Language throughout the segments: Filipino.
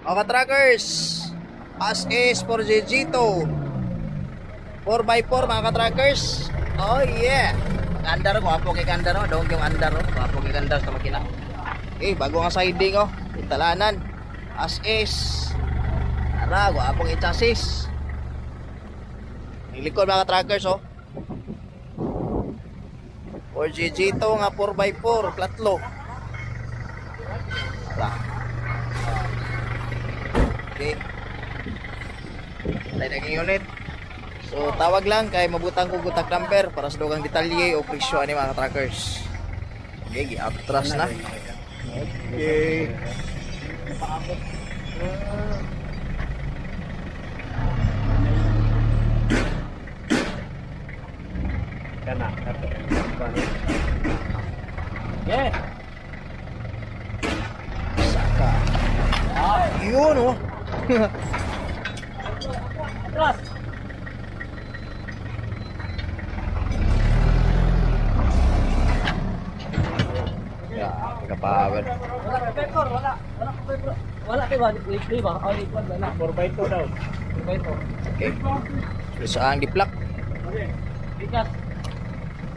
Mga truckers, as is for Jejito 4x4 mga ka-truckers. Oh yeah, mag-andar, gwapo kay kandar, oh. Dong yung andar, oh. Gwapo kay kandar sa makina. Bago nga siding, oh. Italanan as is. Tara, gwapo kay chassis. Ilikod mga ka-truckers, oh. For Jejito nga 4x4 platlo. Tara. Okay. Tayo naging unit. So tawag lang kay mabutang ko contact number para sa dugang detalye o presyo ani mga truckers. Okay, gi-atras na. Okay. Kana, yeah. Saka. Yun oh. Atras. Ya, power. Wala paper, wala. Wala kay ba? Oh, ikot wala. 4x2 daw. 4x2. Okay. So ang diplak. Okay. Bigat.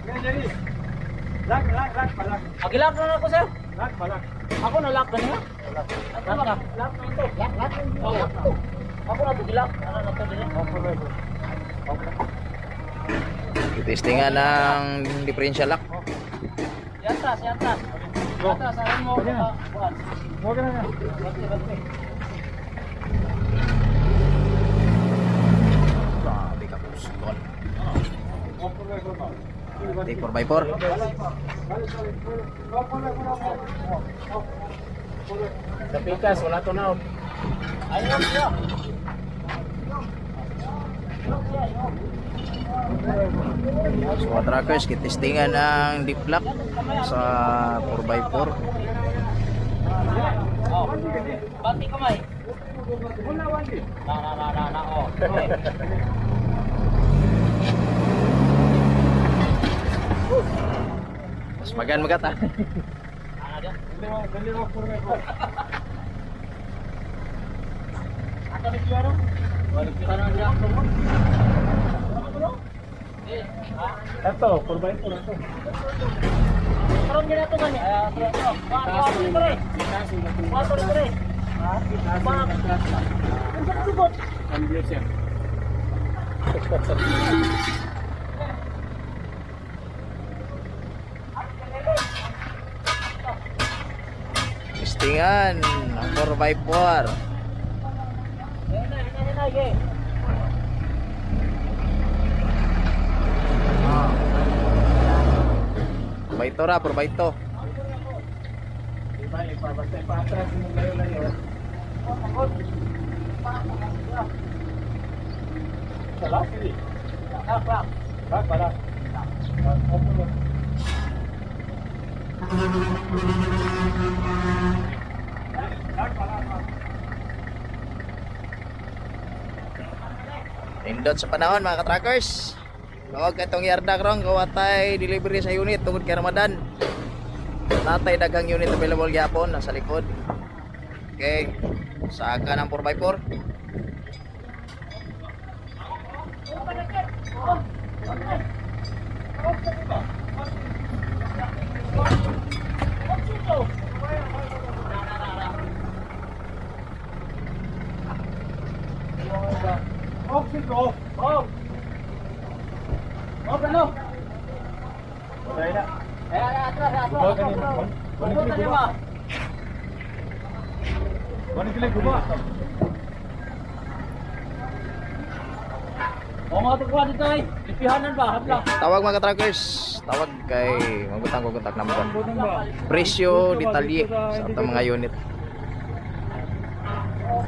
Jadi. Lak. Agilak na ako sir. Lak. Ako na lock kanina. Lock na ito. Lock. Oh, lock. Ako na bigilak. Ano na to din? Testingan ng differential lock. Yantas. Yantas, alam mo. Huwag na. Grabe ka po. Take 4x4. Sa pikas, wala to na. Ayun siya. So mga truckers, kitestingan ang deep lock sa 4x4. Oh. Bati kamay. Na. Oh. Mas magan magata. Ada. Akan dijual? Balik kita na dia. Ito, 4x4 ito. Karon gina to man. Motor ito. Testingan ang 4x4. Baito ra, por baito. Indot sa panahon mga ka-truckers. Huwag itong yarda karong kawatay delivery sa unit tungod kay Ramadan. Natay daghang unit available gyapon nasa likod. Okay. Saka ng 4x4. Tawag mga truckers, tawag kay magbutang ko kontak number. Presyo, detalye sa atong mga unit.